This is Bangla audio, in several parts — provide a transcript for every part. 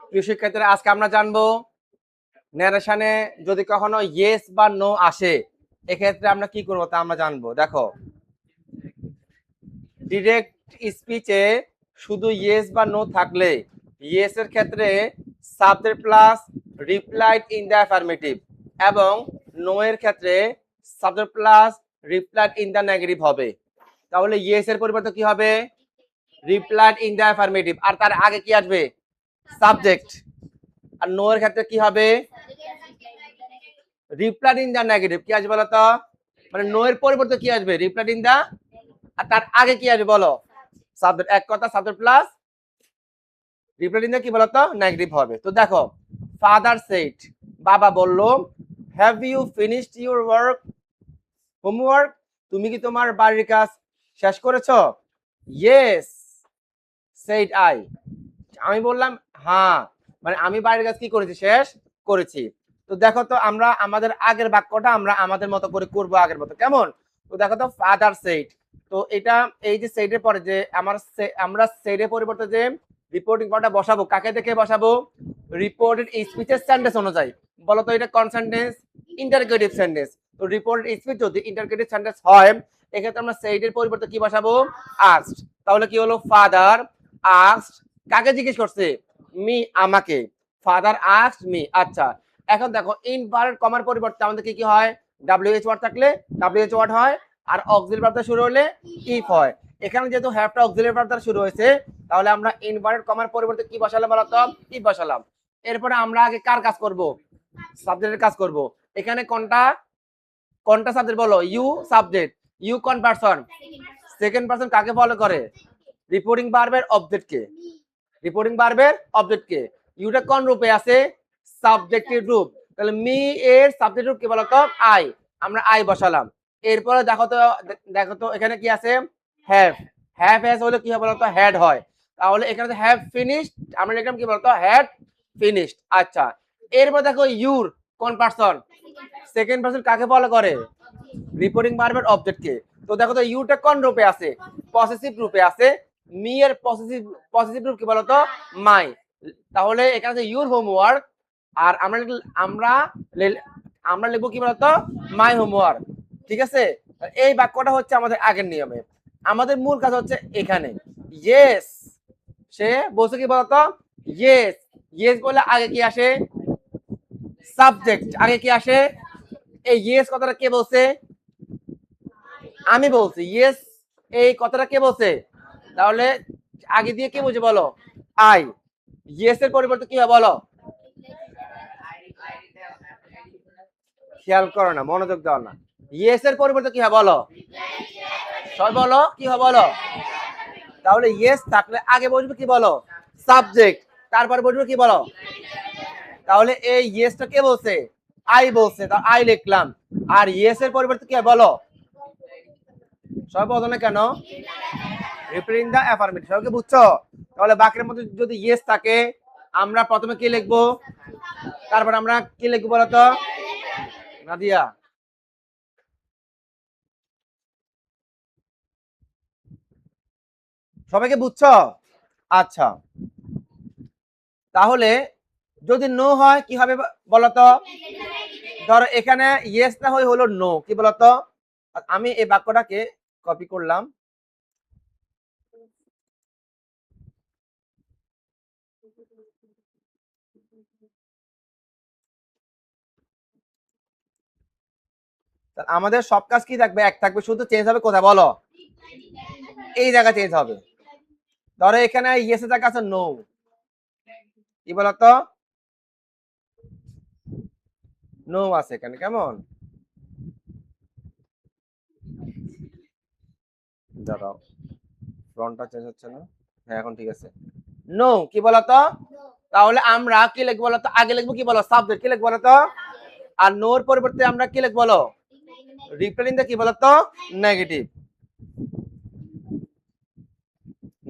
প্রিয় শিক্ষার্থীরা, আজকে আমরা জানবো ন্যারেশনে যদি কখনো ইয়েস বা নো আসে এক্ষেত্রে আমরা কি করবো তা আমরা জানবো। দেখো, ডিরেক্ট স্পিচে শুধু ইয়েস বা নো থাকলে ইয়েস এর ক্ষেত্রে subject plus replied in the affirmative এবং নো এর ক্ষেত্রে subject plus replied in the negative হবে। তাহলে ইয়েস এর পরিবর্তে কি হবে? রিপ্লাইড ইন দ্য অ্যাফার্মেটিভ, আর তার আগে কি আসবে? সাবজেক্ট। আর নো এর ক্ষেত্রে কি হবে? Replied in the negative. কি আসবে বলো তো? মানে নো এর পরিবর্তে কি আসবে? রিপ্লাইড ইন দ্য, আর তার আগে কি আসবে বলো? সাবজেক্ট। এক কথা subject plus replied in the কি বলতো? নেগেটিভ হবে। তো দেখো, ফাদার সেড, বাবা বলল, have you finished your work, homework, তুমি কি তোমার বাড়ির কাজ শেষ করেছো? ইয়েস সেড আই, আমি বললাম হ্যাঁ, মানে আমি বাড়ির কাজ কি করেছি? শেষ করেছি। তো দেখো তো, আমরা আমাদের আগের বাক্যটা আমরা আমাদের মতো করে করবো, আগের মতো। কেমন? তো দেখো তো, ফাদার সেড, তো এটা এই যে সেডের পরে যে আমরা সেডের পরিবর্তে যে রিপোর্টিং পার্টটা বসাবো, কাকে দেখে বসাবো? রিপোর্টেড স্পিচের সেন্টেন্স অনুযায়ী। বলো তো, এটা কোন সেন্টেন্স? Interrogative sentence. তো রিপোর্টেড স্পিচ যদি ইন্টারগেটিভ সেন্টেন্স হয় এক্ষেত্রে আমরা সেডের পরিবর্তে কি বসাবো? আস্কড। তাহলে কি হলো? ফাদার আস্কড, কাকে জিজ্ঞেস করছে? মি, আমাকে। Father asked me. আচ্ছা, এখন দেখো, ইনভার্টেড কমার পরিবর্তে আমাদের কি কি হয়? ডাব্লিউএইচ ওয়ার্ড থাকলে ডাব্লিউএইচ ওয়ার্ড হয়, আর অক্সিলারি ভার্ব শুরু হলে ইফ হয়। এখানে যেহেতু হ্যাভটা অক্সিলারি ভার্ব দ্বারা শুরু হয়েছে, তাহলে আমরা ইনভার্টেড কমার পরিবর্তে কি বসালাম বলতো? ইফ বসালাম। এরপরে আমরা আগে কার কাজ করব? সাবজেক্টের কাজ করব। এখানে কোনটা কোনটা সাবজেক্ট বলো? You subject. ইউ কোন পারসন? Second person. কাকে ফলো করে? রিপোর্টিং ভার্বের অবজেক্টকে। রিপোর্টিং ভার্বের অবজেক্টকে। ইউটা কোন রূপে আছে? সাবজেক্টিভ রূপ। তাহলে মি এর সাবজেক্ট রূপ কি বলতো? আই। আমরা আই বসালাম। এরপরে দেখো তো এখানে কি আছে? হ্যাভ। হ্যাভ হ্যাজ হলে কি হবে বলতো? হ্যাড হয়। তাহলে এখানে হ্যাভ ফিনিশড, আমরা লিখলাম কি বলতো? Had finished. আচ্ছা, এরপর দেখো, ইউর কোন পারসন? Second person. কাকে ফলো করে? রিপোর্টিং ভার্বের অবজেক্টকে। তো দেখো তো, ইউটা কোন রূপে আছে? পসেসিভ রূপে আছে। মি এর পসেসিভ পসেসিভ রূপ কি বলতো? মাই। তাহলে এখানে আছে ইউর হোমওয়ার্ক, আর আমরা আমরা লিখবো কি বলতো? My homework. ঠিক আছে? এই বাক্যটা হচ্ছে আমাদের আগের নিয়মে। আমাদের মূল কাজ হচ্ছে এখানে ইয়েস, সে বলছে কি বলতো? ইয়েস। ইয়েস বলে আগে কি আসে? সাবজেক্ট। আগে কি আসে? এই ইয়েস কথাটা কে বলছে? আমি বলছি। ইয়েস এই কথাটা কে বলছে? তাহলে আগে দিয়ে কি বুঝে বলো? আই। ইয়েস এর পরিবর্তে কি হয় বলো? খেয়াল করো না, মনোযোগ দাও না। ইয়েস এর পরিবর্তে কি হয় বলো? সবাই বলো, কি হয় বলো? তাহলে ইয়েস থাকলে আগে বসবে কি বলো? সাবজেক্ট। তারপর বসবে কি বলো? তাহলে এই ইয়েসটা কে বলছে? আই বলছে, তা আই লিখলাম। আর ইয়েস এর পরিবর্তে কি হয় বলো? সবাই বলো না কেন? রিপ্লাইং দা অ্যাফার্মেটিভ। সবাইকে বুঝছো? তাহলে বাক্যের মধ্যে যদি ইয়েস থাকে আমরা প্রথমে কি লিখবো? তারপর আমরা কি লিখবো বলতো? নাদিয়া, সবাইকে বুঝছো? আচ্ছা, তাহলে যদি নো হয় কি হবে বলতো? ধরো এখানে ইয়েস না হয়ে হলো নো, কি বলতো? আমি এই বাক্যটাকে কপি করলাম। আমাদের সব কাজ কি থাকবে? এক থাকবে, শুধু চেঞ্জ হবে কোথায় বলো? এই জায়গা চেঞ্জ হবে। ধরো এখানে ইয়েস এর জায়গা আছে নো, কি বলতো? নো আছে এখানে। কেমন? দাঁড়াও, ফ্রন্টটা চেঞ্জ হচ্ছে না। হ্যাঁ, এখন ঠিক আছে। নো কি বলতো? তাহলে আমরা কি লিখবো বলতো? আগে লিখবো কি বলো? সাবজেক্ট। কি লিখবো বলতো? আর নোর পরিবর্তে আমরা কি লিখবো বলো? রিপ্লাইং দা কি বলতো? নেগেটিভ।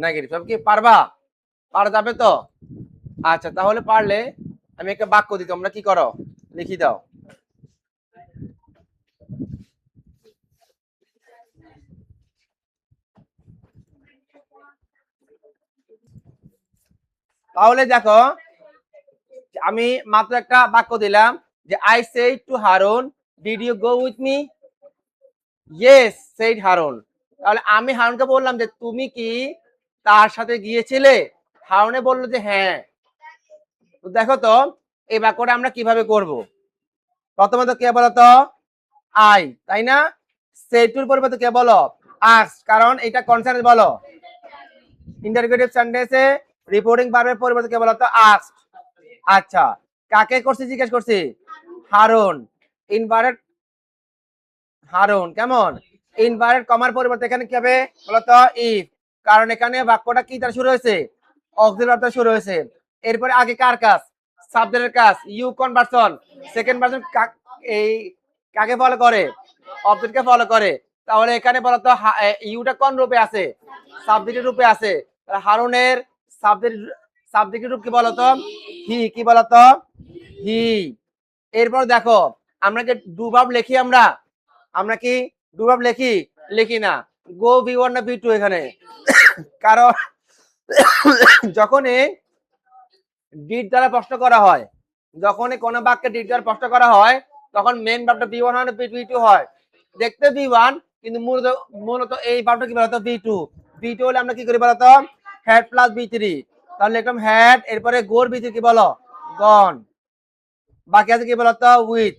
নেগেটিভ। সব কি পারবা? পারা যাবে তো? আচ্ছা, তাহলে পারলে আমি একটা বাক্য দিই, তোমরা কি করো? লিখি দাও। তাহলে দেখো, আমি মাত্র একটা বাক্য দিলাম যে I said to Harun did you go with me, yes said Harun. তাহলে আমি হারুনকে বললাম যে তুমি কি তার সাথে গিয়েছিলে, হারুনে বললো যে হ্যাঁ। তো দেখো তো এই বাক্যটা আমরা কিভাবে করব। প্রথমত কে বলতো আই, তাই না? সেড টুর পরিবর্তে কে বলো আস্ক, কারণ এটা কনসার্ন বলো ইন্টারোগেটিভ সেন্টেন্সে রিপোর্টিং ভার্বের পরিবর্তে কে বলতো আস্ক। আচ্ছা কাকে করছি জিজ্ঞেস করছি হারুন, ইনভার্টেড হারুন কেমন ইনভার্টেড কমার পরিবর্তে এখানে কি হবে বলতো ইফ, কারণ এখানে বাক্যটা কি দ্বারা শুরু হয়েছে অক্সিলারি ভার্ব শুরু হয়েছে। এরপরে আগে কার কাজ সাবজেক্টের কাজ, ইউ কোন পারসন সেকেন্ড পারসন এই কাকে ফলো করে অবজেক্টকে ফলো করে। তাহলে এখানে বলতো ইউটা কোন রূপে আছে সাবজেক্টের রূপে আছে, হারুনের সাবজেক্টের রূপ কি বলতো হি, কি বলতো হি। এরপর দেখো আমরা যে ডু ভার্ব লিখি আমরা কি ডু ভার্ব লিখি না, গো V1 না V2 এখানে কারণ যখনই ডিড দ্বারা প্রশ্ন করা হয়, যখনই কোন বাক্যে ডিড দ্বারা প্রশ্ন করা হয় তখন মেন ভার্বটা V1 হয় না V2 হয়। দেখতে V1 কিন্তু মূলত এই ভার্বটা কি বলতো V2 হলে আমরা কি করি বলতো হ্যাড প্লাস V3, তাহলে লিখলাম হ্যাড, এরপরে গোর V3 কি বলো গন, বাকি আছে কি বলতো উইথ,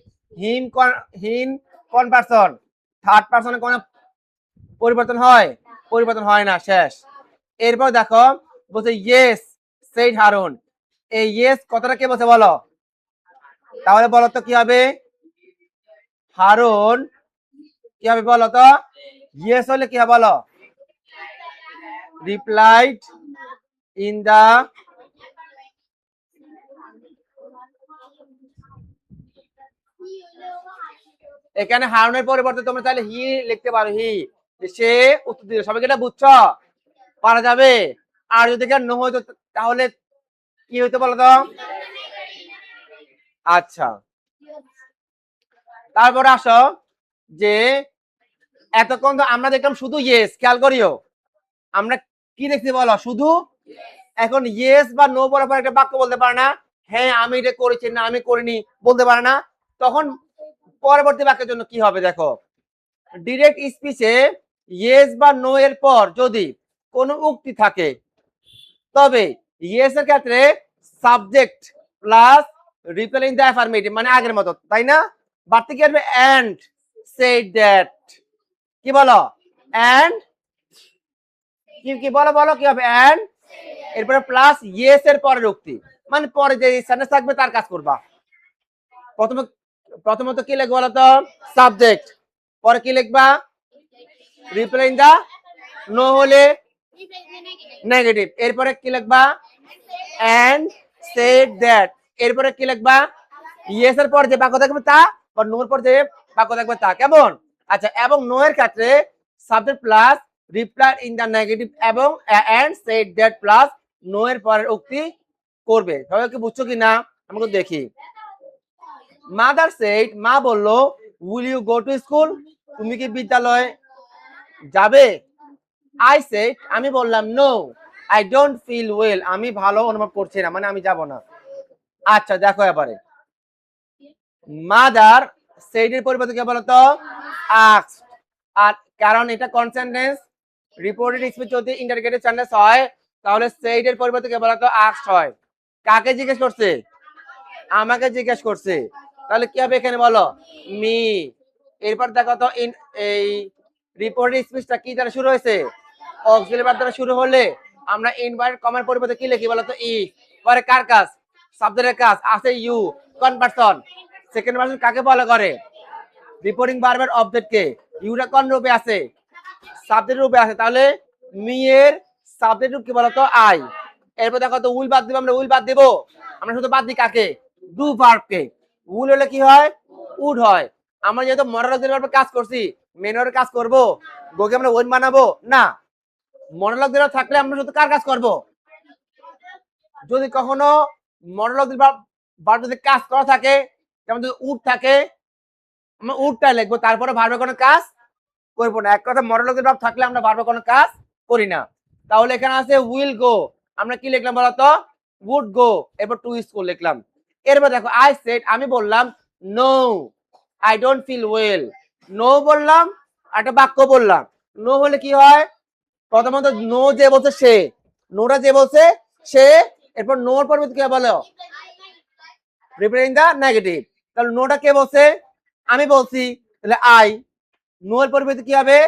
হিম কোন পারসন থার্ড পারসনে কোন পরিবর্তন হয় না, শেষ। এরপর দেখো বলছে ইয়েস সেড হারুন, এই ইয়েস কথাটা কে বলছে বলো, তাহলে বলো তো কি হবে হারুন কি হবে বলো তো ইয়েস হলে কি হবে বলো রিপ্লাইড ইন দা এখানে হারুনের পরিবর্তে তোমরা চাইলে হি লিখতে পারো, হি সে উত্তর দিল। সবাইকে এটা বুঝছো পারা যাবে। আর যদি নো হইতো তাহলে কি হইতো বলো তো আচ্ছা তারপরে আসো যে এতক্ষণ তো আমরা দেখলাম শুধু ইয়েস, খেয়াল করিও আমরা কি দেখছি বলো শুধু। এখন ইয়েস বা নো বলার পর একটা বাক্য বলতে পারে না, হ্যাঁ আমি এটা করেছি না আমি করিনি বলতে পারে না, তখন পরবর্তী বাক্যের জন্য কি হবে দেখো ডিরেক্ট স্পিচে ইয়েস বা নো এর পর যদি কোনো উক্তি থাকে তবে ইয়েস এর ক্ষেত্রে subject plus reply in the affirmative মানে আগের মতো, তাই না? বাড়তি কি আসবে এন্ড সেড দ্যাট, কি বলো এন্ড কি বলো বলো কি হবে এন্ড, এরপরে প্লাস ইয়েস এর পরের উক্তি মানে পরে যে সেন্টেন্স থাকবে তার কাজ করবা। প্রথমত কি লিখবো বলো তো সাবজেক্ট, পরে কি লিখবা রিপ্লাই ইন দা, নো হলে নেগেটিভ, এরপরে কি লিখবা এন্ড সেড দ্যাট, এরপরে কি লিখবা ইয়েস এর পর যে বাক্য থাকবে তা বা নো এর পর যে বাক্য থাকবে তা, কেমন? আচ্ছা এবং নো এর ক্ষেত্রে subject plus reply in the negative এবং and said that plus no এর পরের উক্তি করবে। সবাই কি বুঝছো কি না আমাকে দেখি। মাদার সেড, মা বললো will you go to school, তুমি কি বিদ্যালয়ে যাবে? আই সেড, আমি বললাম no I don't feel well, আমি ভালো অনুভব করছি না মানে আমি যাব না। আচ্ছা দেখো এবারে মাদার সেড এর পরিবর্তে কি বলতো আস্কড, আর কারণ এটা কনসেন্টেন্স রিপোর্টেড স্পিচ যদি ইন্টারোগেটিভ সেন্টেন্স হয় তাহলে সেড এর পরিবর্তে কি বলতো আস্কড হয়। কাকে জিজ্ঞেস করছে? আমাকে জিজ্ঞেস করছে, তাহলে কি হবে এখানে বলো মি। এরপর দেখো তো এই রিপোর্টেড স্পিচটা কি দ্বারা শুরু হয়েছে অক্সিলারি ভার্ব দ্বারা শুরু হলে আমরা ইনভার্টেড কমার পরিবর্তে কি লিখি বলতো ই, পরে কার কাজ সাবজেক্টের কাজ আছে ইউ কোন পারসন সেকেন্ড পারসন কাকে ফলো করে রিপোর্টিং ভার্বের অবজেক্টকে, ইউটা কোন রূপে আছে সাবজেক্ট রূপে আছে, তাহলে মি এর সাবজেক্ট রূপ কি বলতো আই। এরপর দেখো তো উইল বাদ দিব, আমরা উইল বাদ দেব, আমরা শুধু বাদ দিই কাকে ডু ভার্বকে, উইল হলে কি হয় উড হয়। আমরা যেহেতু মনোলগের ভার্বে কাজ করছি মেনর কাজ করব, গোকে আমরা ওয়েন বানাবো না, মনোলগ দেওয়া থাকলে আমরা শুধু কার কাজ করব, যদি কখনো মনোলগ ভার্ব যদি কাজ করা থাকে যেমন যদি উড থাকে আমরা উডটা লিখবো তারপরে ভার্বের কোনো কাজ করবো না। এক কথা মনোলগের ভার্ব থাকলে আমরা ভার্বের কোনো কাজ করি না। তাহলে এখানে আছে উইল গো, আমরা কি লিখলাম বলতো উড গো, এরপর টু স্কুল লিখলাম। এরপর দেখো আই সেড আমি বললাম no I don't feel well. No বললাম, একটা বাক্য বললাম। নো হলে কি হয়? প্রথমত নো যে বলছে সে, নোটা যে বলছে সে, এরপর নোর পরিবর্তে কি বলো? রিপ্রেজেন্ট দা নেগেটিভ। তাহলে নোটা কে বলছে? আমি বলছি, তাহলে আই। নো এর পরিবর্তে কি হবে?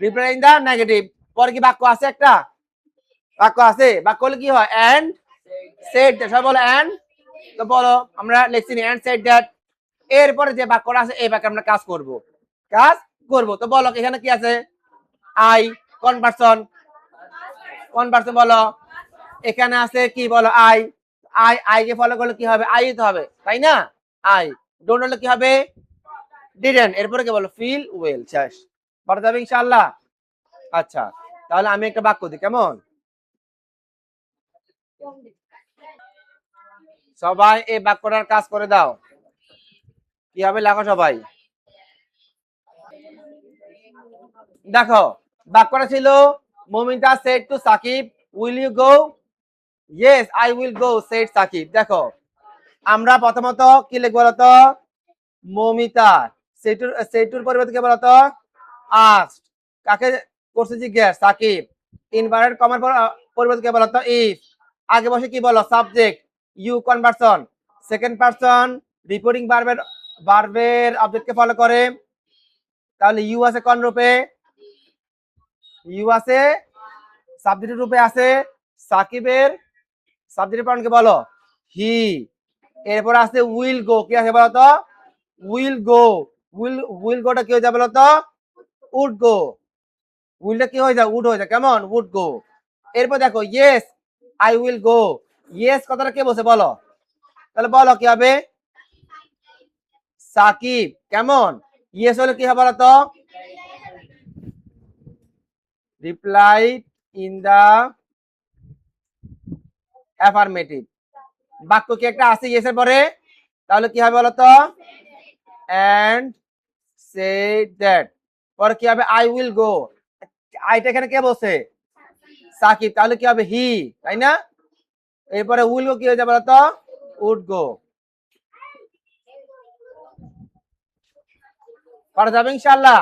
রিপ্রেজেন্ট দা নেগেটিভ। পরে কি বাক্য আছে? একটা বাক্য আছে। বাক্য হলে কি হয়? And said that. সবাই বলো এন্ড। তো বলো, আমরা লিখছি এন্ড সেড দ্যাট। এরপরে যে বাক্যটা আছে এই বাক্যে আমরা কাজ করব। কাজ করব। তো বলো এখানে কি আছে? আই। কোন পারসন? কোন পারসন বলো? এখানে আছে কি বলো? I. I I K follow করলে কি হবে? আই তো হবে, তাই না? আই। ডোন্ট হলে কি হবে? ডিডন্ট। এরপরে কি বলো? Feel well. শেষ। পারা যাবে ইনশাআল্লাহ? আচ্ছা, তাহলে আমি একটা বাক্য দিই, কেমন? সবাই এই বাক্যটার কাজ করে দাও। কি হবে লেখো সবাই। দেখো বাক্যটা ছিল Mamita said to Sakib will you go? Yes I will go said Sakib. দেখো আমরা প্রথমত কি লিখবো বলতো? মমিতা। সেটুর সেটুর পরিবর্তে কি বলতো? আস্কড। কাকে করছে জিজ্ঞেস? সাকিব। ইনভার্টেড কমার পরিবর্তে কি বলতো? ইফ। আগে বসে কি বলো? Subject. You conversion. Second person reporting ভার্বের অবজেক্টকে ফলো করে। তাহলে ইউ আছে কোন রূপে? ইউ আছে সাবজেক্টের রূপে আছে। সাকিবের সাবজেক্টের পার্টকে বলো হি। এরপর আছে উইল গো। কি আছে বলতো? Will go. উইল গোটা কি হয়ে যাবে বলতো? উড গো। উইলটা কি হয়ে যায়? উড হয়ে যায়, কেমন? Would go. এরপর দেখো yes I will go. Yes কথাটা কে বলছে বলো? তাহলে বলো কি হবে? সাকিব। কেমন? ইয়েস হলে কি হবে বলতো? Reply in the affirmative. বাক্য কি একটা আছে ইয়েস এর পরে? তাহলে কি হবে বলতো? And say that. পরে কি হবে? I will go. আইটা এখানে কে বলছে? সাকিব। তাহলে কি হবে? হি, তাই না? এরপরে উইল গো কি হয়ে যাবে বলতো? Would go. পারা যাবে ইনশাআল্লাহ?